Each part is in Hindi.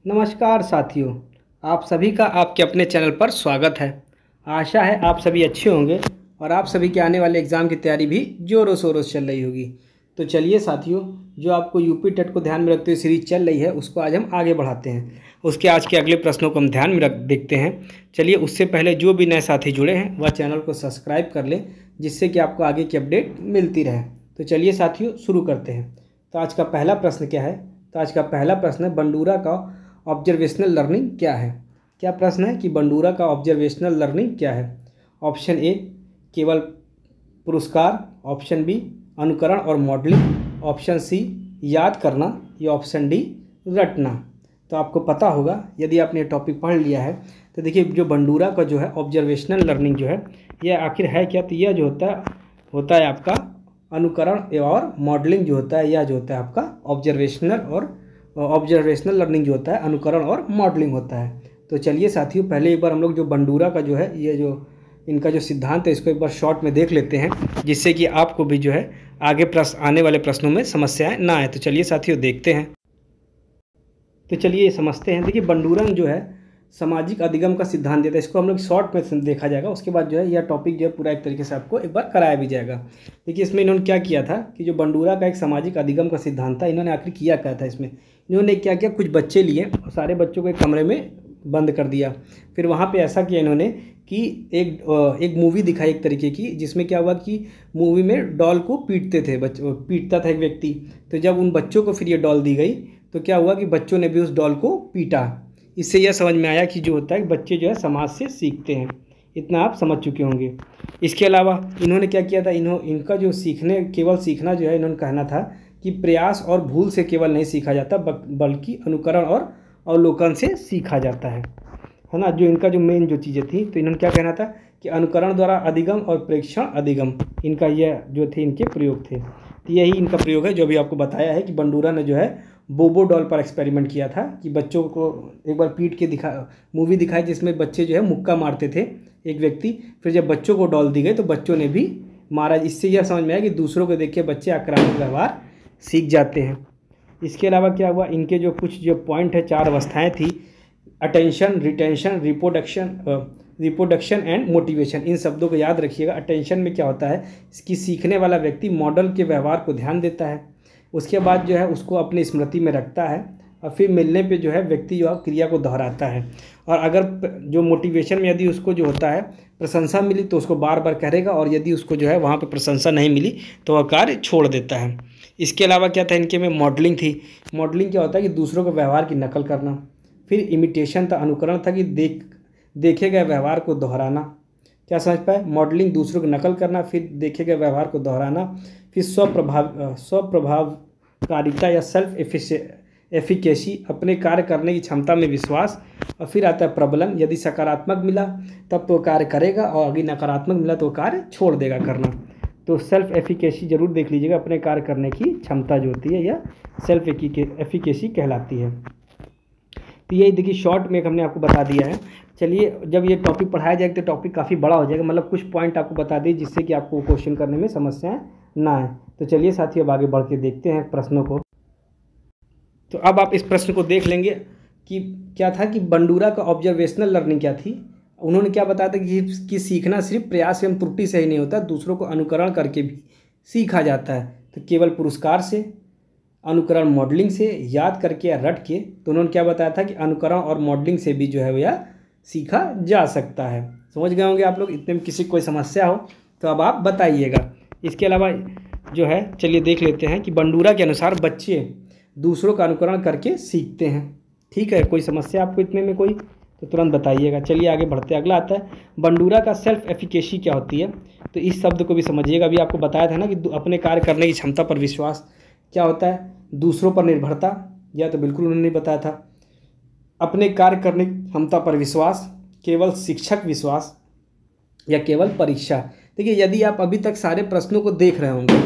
नमस्कार साथियों, आप सभी का आपके अपने चैनल पर स्वागत है। आशा है आप सभी अच्छे होंगे और आप सभी के आने वाले एग्ज़ाम की तैयारी भी ज़ोरों शोरों से चल रही होगी। तो चलिए साथियों, जो आपको यूपी टेट को ध्यान में रखते हुए सीरीज चल रही है उसको आज हम आगे बढ़ाते हैं। उसके आज के अगले प्रश्नों को हम ध्यान में रख देखते हैं। चलिए उससे पहले जो भी नए साथी जुड़े हैं वह चैनल को सब्सक्राइब कर लें, जिससे कि आपको आगे की अपडेट मिलती रहे। तो चलिए साथियों शुरू करते हैं। तो आज का पहला प्रश्न क्या है? तो आज का पहला प्रश्न है, बंडूरा का ऑब्जर्वेशनल लर्निंग क्या है। क्या प्रश्न है कि बंडूरा का ऑब्जर्वेशनल लर्निंग क्या है। ऑप्शन ए केवल पुरस्कार, ऑप्शन बी अनुकरण और मॉडलिंग, ऑप्शन सी याद करना, या ऑप्शन डी रटना। तो आपको पता होगा यदि आपने ये टॉपिक पढ़ लिया है। तो देखिए, जो बंडूरा का जो है ऑब्जर्वेशनल लर्निंग जो है यह आखिर है क्या। तो यह जो होता है आपका अनुकरण और मॉडलिंग जो होता है, यह जो होता है आपका ऑब्जर्वेशनल लर्निंग जो होता है अनुकरण और मॉडलिंग होता है। तो चलिए साथियों, पहले एक बार हम लोग जो बंडूरा का जो है ये जो इनका जो सिद्धांत है इसको एक बार शॉर्ट में देख लेते हैं, जिससे कि आपको भी जो है आगे आने वाले प्रश्नों में समस्याएं ना आए। तो चलिए साथियों देखते हैं। तो चलिए समझते हैं। देखिए, बंडूरा जो है सामाजिक अधिगम का सिद्धांत देता है। इसको हम लोग शॉर्ट में देखा जाएगा, उसके बाद जो है यह टॉपिक जो है पूरा एक तरीके से आपको एक बार कराया भी जाएगा। देखिए, इसमें इन्होंने क्या किया था कि जो बंडूरा का एक सामाजिक अधिगम का सिद्धांत था, इन्होंने आखिर किया क्या था। इसमें इन्होंने क्या किया, कुछ बच्चे लिए और सारे बच्चों को एक कमरे में बंद कर दिया। फिर वहाँ पे ऐसा किया इन्होंने कि एक मूवी दिखाई एक तरीके की, जिसमें क्या हुआ कि मूवी में डॉल को पीटते थे पीटता था एक व्यक्ति। तो जब उन बच्चों को फिर ये डॉल दी गई तो क्या हुआ कि बच्चों ने भी उस डॉल को पीटा। इससे यह समझ में आया कि जो होता है बच्चे जो है समाज से सीखते हैं। इतना आप समझ चुके होंगे। इसके अलावा इन्होंने क्या किया था, इनका जो केवल सीखना जो है, इन्होंने कहना था कि प्रयास और भूल से केवल नहीं सीखा जाता, बल्कि अनुकरण और अवलोकन से सीखा जाता है ना। जो इनका जो मेन जो चीज़ें थी, तो इन्होंने क्या कहना था कि अनुकरण द्वारा अधिगम और प्रेक्षण अधिगम, इनका यह जो थे इनके प्रयोग थे। तो यही इनका प्रयोग है जो अभी आपको बताया है कि बंडूरा ने जो है बोबो डॉल पर एक्सपेरिमेंट किया था कि बच्चों को एक बार पीट के मूवी दिखाई, जिसमें बच्चे जो है मुक्का मारते थे एक व्यक्ति। फिर जब बच्चों को डॉल दी गई तो बच्चों ने भी मारा। इससे यह समझ में आया कि दूसरों को देख के बच्चे आक्रामक व्यवहार सीख जाते हैं। इसके अलावा क्या हुआ, इनके जो कुछ जो पॉइंट है, 4 अवस्थाएं थी, attention, retention, reproduction and motivation. इन शब्दों को याद रखिएगा। अटेंशन में क्या होता है कि सीखने वाला व्यक्ति मॉडल के व्यवहार को ध्यान देता है, उसके बाद जो है उसको अपनी स्मृति में रखता है, और फिर मिलने पे जो है व्यक्ति जो है क्रिया को दोहराता है। और अगर जो मोटिवेशन में यदि उसको जो होता है प्रशंसा मिली तो उसको बार बार करेगा, और यदि उसको जो है वहाँ पे प्रशंसा नहीं मिली तो वह कार्य छोड़ देता है। इसके अलावा क्या था, इनके में मॉडलिंग थी। मॉडलिंग क्या होता है कि दूसरों के व्यवहार की नकल करना। फिर इमिटेशन था, अनुकरण था कि देखे गए व्यवहार को दोहराना। क्या समझ पाए? मॉडलिंग दूसरों की नकल करना, फिर देखे गए व्यवहार को दोहराना, फिर स्वप्रभावकारिता या सेल्फ एफिकेसी, अपने कार्य करने की क्षमता में विश्वास। और फिर आता है प्रबलन, यदि सकारात्मक मिला तब तो कार्य करेगा, और अगर नकारात्मक मिला तो कार्य छोड़ देगा करना। तो सेल्फ एफिकेसी जरूर देख लीजिएगा, अपने कार्य करने की क्षमता जो होती है यह सेल्फ एफिकेसी कहलाती है। तो यही देखिए शॉर्ट में हमने आपको बता दिया है। चलिए, जब ये टॉपिक पढ़ाया जाएगा तो टॉपिक काफ़ी बड़ा हो जाएगा, मतलब कुछ पॉइंट आपको बता दें जिससे कि आपको क्वेश्चन करने में समस्याएं ना आए। तो चलिए साथियों, अब आगे बढ़ के देखते हैं प्रश्नों को। तो अब आप इस प्रश्न को देख लेंगे कि क्या था कि बंडूरा का ऑब्जर्वेशनल लर्निंग क्या थी। उन्होंने क्या बताया था कि सीखना सिर्फ प्रयास एवं त्रुटि से ही नहीं होता, दूसरों को अनुकरण करके भी सीखा जाता है। तो केवल पुरस्कार से, अनुकरण मॉडलिंग से, याद करके या रट के। तो उन्होंने क्या बताया था कि अनुकरण और मॉडलिंग से भी जो है वह सीखा जा सकता है। समझ गए होंगे आप लोग। इतने में किसी कोई समस्या हो तो अब आप बताइएगा। इसके अलावा जो है चलिए देख लेते हैं कि बंडूरा के अनुसार बच्चे दूसरों का अनुकरण करके सीखते हैं। ठीक है, कोई समस्या आपको इतने में कोई तो तुरंत बताइएगा। चलिए आगे बढ़ते हैं। अगला आता है बंडूरा का सेल्फ एफिकेसी क्या होती है। तो इस शब्द को भी समझिएगा। अभी आपको बताया था ना कि अपने कार्य करने की क्षमता पर विश्वास। क्या होता है? दूसरों पर निर्भरता, या तो बिल्कुल उन्होंने नहीं बताया था। अपने कार्य करने की क्षमता पर विश्वास, केवल शिक्षक विश्वास, या केवल परीक्षा। देखिए, यदि आप अभी तक सारे प्रश्नों को देख रहे होंगे,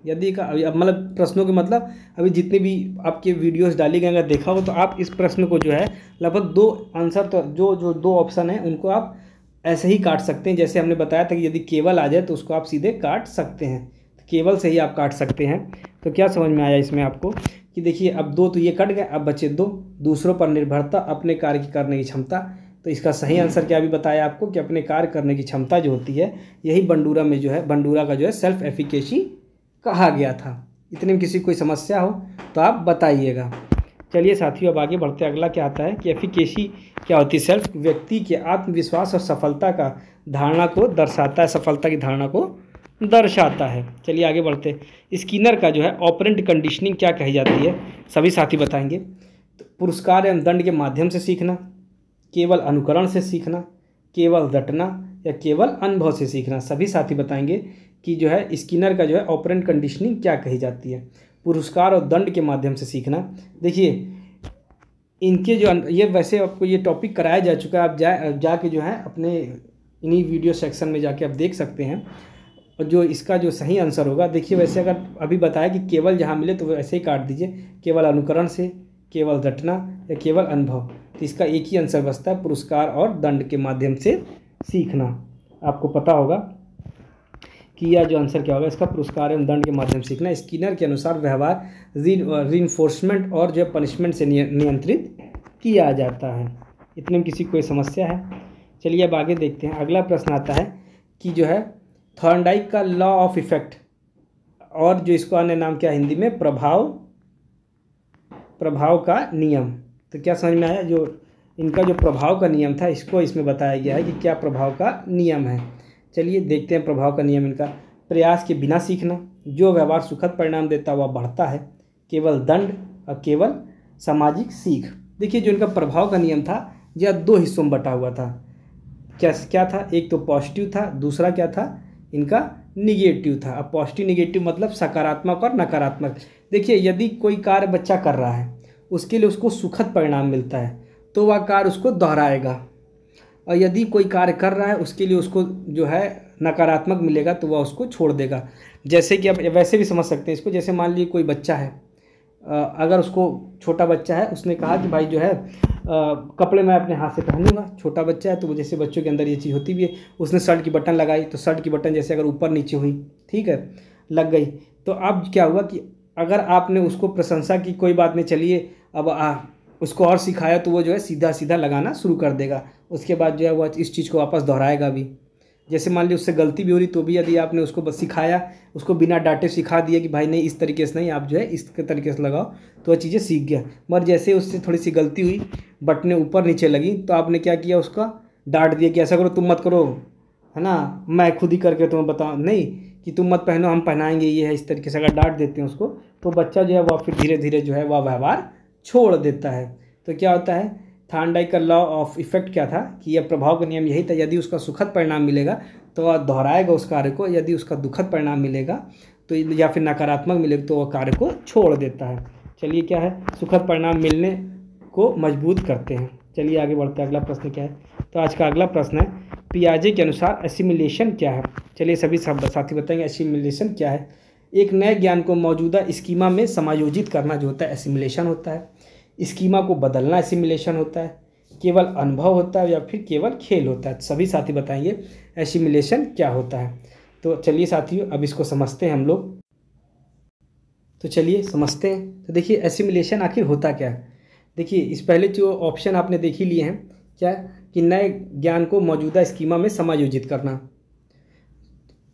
यदि का मतलब प्रश्नों के मतलब अभी जितने भी आपके वीडियोस डाली गए अगर देखा हो तो आप इस प्रश्न को जो है लगभग 2 आंसर, तो जो 2 ऑप्शन हैं उनको आप ऐसे ही काट सकते हैं। जैसे हमने बताया था कि यदि केवल आ जाए तो उसको आप सीधे काट सकते हैं। केवल से ही आप काट सकते हैं। तो क्या समझ में आया इसमें आपको? कि देखिए अब दो तो ये कट गए, अब बचे दो। दूसरों पर निर्भरता, अपने कार्य की करने की क्षमता। तो इसका सही आंसर क्या भी बताया आपको कि अपने कार्य करने की क्षमता जो होती है, यही बंडूरा में जो है, बंडूरा का जो है सेल्फ एफिकेसी कहा गया था। इतने में किसी कोई समस्या हो तो आप बताइएगा। चलिए साथियों, अब आगे बढ़ते अगला क्या आता है कि एफिकेसी क्या होती है। सेल्फ व्यक्ति के आत्मविश्वास और सफलता का धारणा को दर्शाता है, सफलता की धारणा को दर्शाता है। चलिए आगे बढ़ते। स्किनर का जो है ऑपरेंट कंडीशनिंग क्या कही जाती है, सभी साथी बताएंगे। तो पुरस्कार एवं दंड के माध्यम से सीखना, केवल अनुकरण से सीखना, केवल रटना या केवल अनुभव से सीखना। सभी साथी बताएंगे कि जो है स्किनर का जो है ऑपरेंट कंडीशनिंग क्या कही जाती है। पुरस्कार और दंड के माध्यम से सीखना, देखिए इनके जो ये वैसे आपको ये टॉपिक कराया जा चुका है, आप जाके जो है अपने इन्हीं वीडियो सेक्शन में जाके आप देख सकते हैं। और जो इसका जो सही आंसर होगा, देखिए वैसे अगर अभी बताया कि केवल जहाँ मिले तो वैसे ही काट दीजिए, केवल अनुकरण से, केवल रटना या केवल अनुभव। तो इसका एक ही आंसर बचता है, पुरस्कार और दंड के माध्यम से सीखना। आपको पता होगा कि यह जो आंसर क्या होगा इसका, पुरस्कार एवं दंड के माध्यम से सीखना। स्किनर के अनुसार व्यवहार रीइंफोर्समेंट और जो है पनिशमेंट से नियंत्रित किया जाता है। इतने में किसी कोई समस्या है? चलिए अब आगे देखते हैं। अगला प्रश्न आता है कि जो है थॉर्नडाइक का लॉ ऑफ इफेक्ट, और जो इसको अन्य नाम क्या हिंदी में, प्रभाव का नियम। तो क्या समझ में आया? जो इनका जो प्रभाव का नियम था, इसको इसमें बताया गया है कि क्या प्रभाव का नियम है। चलिए देखते हैं प्रभाव का नियम इनका। प्रयास के बिना सीखना, जो व्यवहार सुखद परिणाम देता वह बढ़ता है, केवल दंड और केवल सामाजिक सीख। देखिए जो इनका प्रभाव का नियम था यह दो हिस्सों में बटा हुआ था। क्या था? एक तो पॉजिटिव था, दूसरा क्या था इनका, निगेटिव था। अब पॉजिटिव निगेटिव मतलब सकारात्मक और नकारात्मक। देखिए यदि कोई कार्य बच्चा कर रहा है, उसके लिए उसको सुखद परिणाम मिलता है तो वह कार्य उसको दोहराएगा, और यदि कोई कार्य कर रहा है उसके लिए उसको जो है नकारात्मक मिलेगा तो वह उसको छोड़ देगा। जैसे कि अब वैसे भी समझ सकते हैं इसको, जैसे मान लीजिए कोई बच्चा है, अगर उसको, छोटा बच्चा है, उसने कहा कि भाई जो है कपड़े मैं अपने हाथ से पहनूंगा। छोटा बच्चा है तो वो, जैसे बच्चों के अंदर ये चीज़ होती भी है, उसने शर्ट की बटन लगाई तो शर्ट की बटन जैसे अगर ऊपर नीचे हुई, ठीक है, लग गई, तो अब क्या हुआ कि अगर आपने उसको प्रशंसा की, कोई बात नहीं, चलिए अब उसको और सिखाया, तो वो जो है सीधा सीधा लगाना शुरू कर देगा। उसके बाद जो है वह इस चीज़ को वापस दोहराएगा भी। जैसे मान लीजिए उससे गलती भी हो रही तो भी यदि आपने उसको बस सिखाया, उसको बिना डांटे सिखा दिया कि भाई नहीं इस तरीके से नहीं, आप जो है इस तरीके से लगाओ, तो वह चीज़ें सीख गया। मगर जैसे उससे थोड़ी सी गलती हुई, बटनें ऊपर नीचे लगी, तो आपने क्या किया, उसका डांट दिया कि ऐसा करो, तुम मत करो, है ना, मैं खुद ही करके तुम्हें बताऊँ, नहीं कि तुम मत पहनो, हम पहनाएंगे, ये है। इस तरीके से अगर डांट देते हैं उसको, तो बच्चा जो है वह फिर धीरे धीरे जो है वह व्यवहार छोड़ देता है। तो क्या होता है, थॉर्नडाइक का लॉ ऑफ इफेक्ट क्या था कि यह प्रभाव का नियम यही था, यदि उसका सुखद परिणाम मिलेगा तो वह दोहराएगा उस कार्य को, यदि उसका दुखद परिणाम मिलेगा तो, या फिर नकारात्मक मिलेगा तो वह कार्य को छोड़ देता है। चलिए क्या है, सुखद परिणाम मिलने को मजबूत करते हैं। चलिए आगे बढ़ते हैं। अगला प्रश्न क्या है? तो आज का अगला प्रश्न है, पियाजे के अनुसार एसिमिलेशन क्या है। चलिए सभी साथी बताएंगे एसिमिलेशन क्या है। एक नए ज्ञान को मौजूदा स्कीमा में समायोजित करना जो होता है एसिमिलेशन होता है। स्कीमा को बदलना एसिमिलेशन होता है। केवल अनुभव होता है या फिर केवल खेल होता है। सभी साथी बताएंगे एसिमिलेशन क्या होता है। तो चलिए साथियों अब इसको समझते हैं हम लोग। तो चलिए समझते हैं। तो देखिए एसिमिलेशन आखिर होता क्या है। देखिए इस पहले जो ऑप्शन आपने देख ही लिए हैं, क्या कि नए ज्ञान को मौजूदा स्कीमा में समायोजित करना,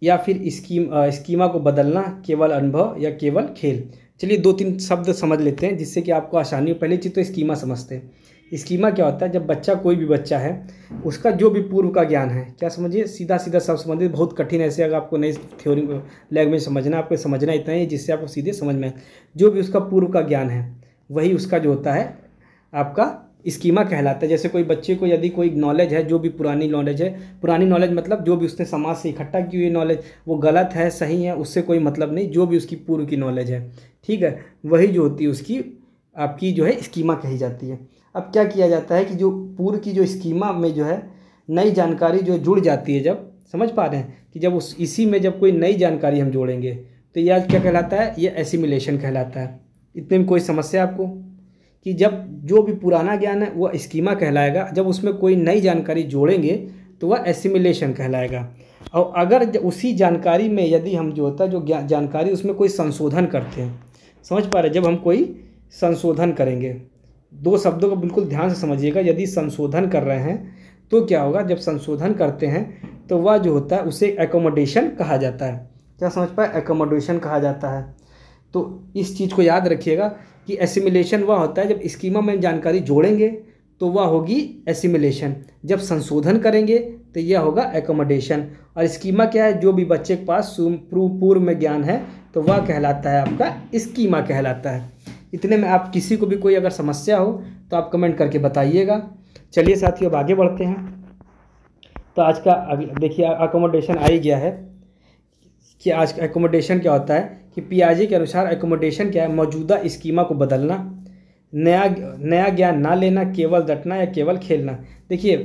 या फिर स्कीमा को बदलना, केवल अनुभव या केवल खेल। चलिए दो तीन शब्द समझ लेते हैं जिससे कि आपको आसानी हो। पहली चीज़ तो स्कीमा समझते हैं। स्कीमा क्या होता है, जब बच्चा, कोई भी बच्चा है, उसका जो भी पूर्व का ज्ञान है, क्या समझिए, सीधा सीधा सब समझिए, बहुत कठिन ऐसे अगर आपको नई थ्योरी लैंग्वेज समझना, आपको समझना इतना ही जिससे आपको सीधे समझ में, जो भी उसका पूर्व का ज्ञान है वही उसका जो होता है आपका स्कीमा कहलाता है। जैसे कोई बच्चे को यदि कोई नॉलेज है, जो भी पुरानी नॉलेज है, पुरानी नॉलेज मतलब जो भी उसने समाज से इकट्ठा की हुई नॉलेज, वो गलत है सही है उससे कोई मतलब नहीं, जो भी उसकी पूर्व की नॉलेज है, ठीक है, वही जो होती है उसकी आपकी जो है स्कीमा कही जाती है। अब क्या किया जाता है कि जो पूर्व की जो स्कीमा में जो है नई जानकारी जो जुड़ जाती है, जब समझ पा रहे हैं कि जब इसी में जब कोई नई जानकारी हम जोड़ेंगे तो यह क्या कहलाता है, ये एसिमिलेशन कहलाता है। इतने में कोई समस्या आपको कि जब जो भी पुराना ज्ञान है वह स्कीमा कहलाएगा, जब उसमें कोई नई जानकारी जोड़ेंगे तो वह एसिमिलेशन कहलाएगा। और अगर उसी जानकारी में यदि हम जो होता है जो जानकारी उसमें कोई संशोधन करते हैं, समझ पा रहे हैं, जब हम कोई संशोधन करेंगे। दो शब्दों को बिल्कुल ध्यान से समझिएगा। यदि संशोधन कर रहे हैं तो क्या होगा, जब संशोधन करते हैं तो वह जो होता है उसे एकोमोडेशन कहा जाता है। क्या समझ पाए, एकोमोडेशन कहा जाता है। तो इस चीज़ को याद रखिएगा कि एसिमिलेशन वह होता है जब स्कीमा में जानकारी जोड़ेंगे तो वह होगी एसिमिलेशन, जब संशोधन करेंगे तो यह होगा एकोमोडेशन। और स्कीमा क्या है, जो भी बच्चे के पास पूर्व में ज्ञान है तो वह कहलाता है आपका स्कीमा कहलाता है। इतने में आप किसी को भी कोई अगर समस्या हो तो आप कमेंट करके बताइएगा। चलिए साथियों, अब आगे बढ़ते हैं। तो आज का देखिए एकोमोडेशन आ ही गया है कि आज का एकोमोडेशन क्या होता है कि पियाजे के अनुसार एकोमोडेशन क्या है, मौजूदा स्कीमा को बदलना, नया ज्ञान ना लेना, केवल रटना या केवल खेलना। देखिए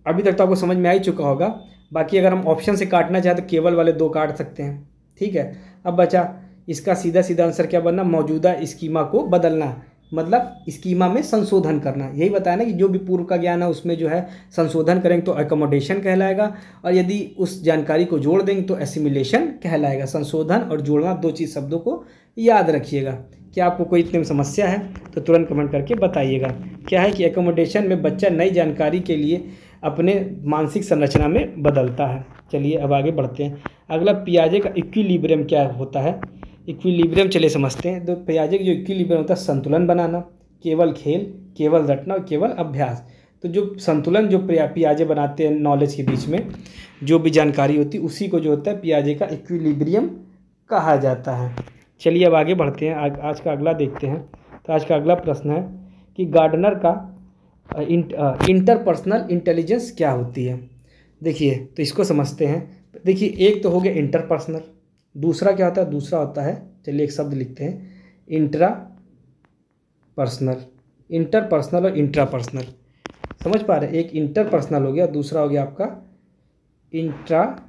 अभी तक तो आपको समझ में आ ही चुका होगा। बाकी अगर हम ऑप्शन से काटना चाहें तो केवल वाले 2 काट सकते हैं, ठीक है। अब बचा इसका सीधा सीधा आंसर क्या बनना, मौजूदा स्कीमा को बदलना, मतलब स्कीमा में संशोधन करना। यही बताया ना कि जो भी पूर्व का ज्ञान है उसमें जो है संशोधन करेंगे तो एकोमोडेशन कहलाएगा, और यदि उस जानकारी को जोड़ देंगे तो एसिमिलेशन कहलाएगा। संशोधन और जोड़ना 2 चीज़ शब्दों को याद रखिएगा। क्या आपको कोई इतने में समस्या है तो तुरंत कमेंट करके बताइएगा। क्या है कि एकोमोडेशन में बच्चा नई जानकारी के लिए अपने मानसिक संरचना में बदलता है। चलिए अब आगे बढ़ते हैं। अगला पियाजे का इक्विलिब्रियम क्या होता है। इक्विलिब्रियम चलिए समझते हैं। तो पियाजे का जो इक्विलिब्रियम होता है, संतुलन बनाना, केवल खेल, केवल रटना और केवल अभ्यास। तो जो संतुलन जो पियाजे बनाते हैं नॉलेज के बीच में जो भी जानकारी होती है उसी को जो होता है पियाजे का इक्विलिब्रियम कहा जाता है। चलिए अब आगे बढ़ते हैं। आज का अगला देखते हैं। तो आज का अगला प्रश्न है कि गार्डनर का इंटरपर्सनल इंटेलिजेंस क्या होती है। देखिए तो इसको समझते हैं। देखिए एक तो हो गया इंटरपर्सनल, दूसरा क्या होता है, दूसरा होता है, चलिए एक शब्द लिखते हैं, इंट्रापर्सनल। इंटरपर्सनल और इंट्रापर्सनल समझ पा रहे हैं। एक इंटरपर्सनल हो गया, दूसरा हो गया आपका इंट्रापर्सनल,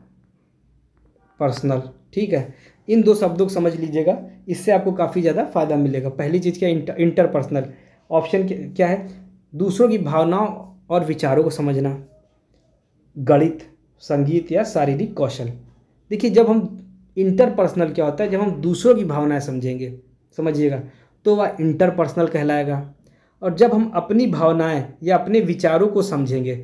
ठीक है। इन 2 शब्दों को समझ लीजिएगा, इससे आपको काफ़ी ज़्यादा फायदा मिलेगा। पहली चीज़ क्या, इंटरपर्सनल। ऑप्शन क्या है, दूसरों की भावनाओं और विचारों को समझना, गणित, संगीत या शारीरिक कौशल। देखिए जब हम इंटरपर्सनल क्या होता है, जब हम दूसरों की भावनाएं समझेंगे, समझिएगा, तो वह इंटरपर्सनल कहलाएगा। और जब हम अपनी भावनाएं या अपने विचारों को समझेंगे,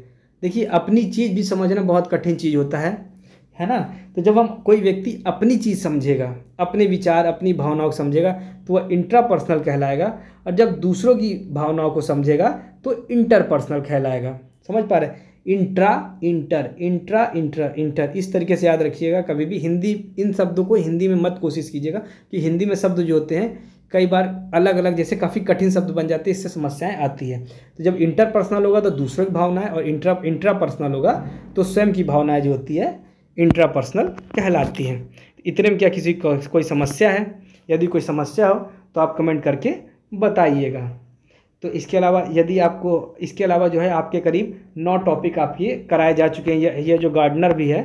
देखिए अपनी चीज़ भी समझना बहुत कठिन चीज़ होता है ना। तो जब हम कोई व्यक्ति अपनी चीज़ समझेगा, अपने विचार, अपनी भावनाओं को समझेगा तो वह इंट्रापर्सनल कहलाएगा। और जब दूसरों की भावनाओं को समझेगा तो इंटरपर्सनल कहलाएगा। समझ पा रहे हैं, intra inter, intra inter inter, इस तरीके से याद रखिएगा। कभी भी हिंदी, इन शब्दों को हिंदी में मत कोशिश कीजिएगा कि हिंदी में शब्द जो होते हैं कई बार अलग अलग, जैसे काफ़ी कठिन शब्द बन जाते हैं, इससे समस्याएं आती है। तो जब इंटरपर्सनल होगा तो दूसरों की भावनाएं, और इंट्रापर्सनल होगा तो स्वयं की भावनाएं जो होती है इंट्रापर्सनल कहलाती हैं। इतने में क्या किसी को कोई समस्या है? यदि कोई समस्या हो तो आप कमेंट करके बताइएगा। तो इसके अलावा यदि आपको, इसके अलावा जो है आपके करीब 9 टॉपिक आपके कराए जा चुके हैं। ये जो गार्डनर भी है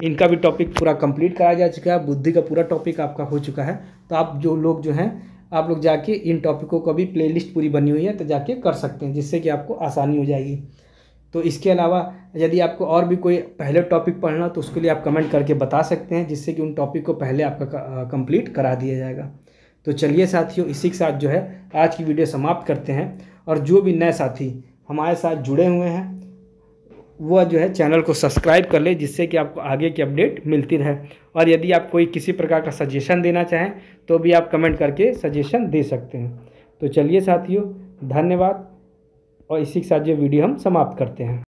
इनका भी टॉपिक पूरा कंप्लीट कराया जा चुका है। बुद्धि का पूरा टॉपिक आपका हो चुका है। तो आप जो लोग जो हैं, आप लोग जाके इन टॉपिकों को भी प्लेलिस्ट पूरी बनी हुई है तो जाके कर सकते हैं, जिससे कि आपको आसानी हो जाएगी। तो इसके अलावा यदि आपको और भी कोई पहले टॉपिक पढ़ना तो उसके लिए आप कमेंट करके बता सकते हैं, जिससे कि उन टॉपिक को पहले आपका कंप्लीट करा दिया जाएगा। तो चलिए साथियों, इसी के साथ जो है आज की वीडियो समाप्त करते हैं। और जो भी नए साथी हमारे साथ जुड़े हुए हैं वह जो है चैनल को सब्सक्राइब कर ले, जिससे कि आपको आगे की अपडेट मिलती रहे। और यदि आप कोई किसी प्रकार का सजेशन देना चाहें तो भी आप कमेंट करके सजेशन दे सकते हैं। तो चलिए साथियों, धन्यवाद। और इसी के साथ जो वीडियो हम समाप्त करते हैं।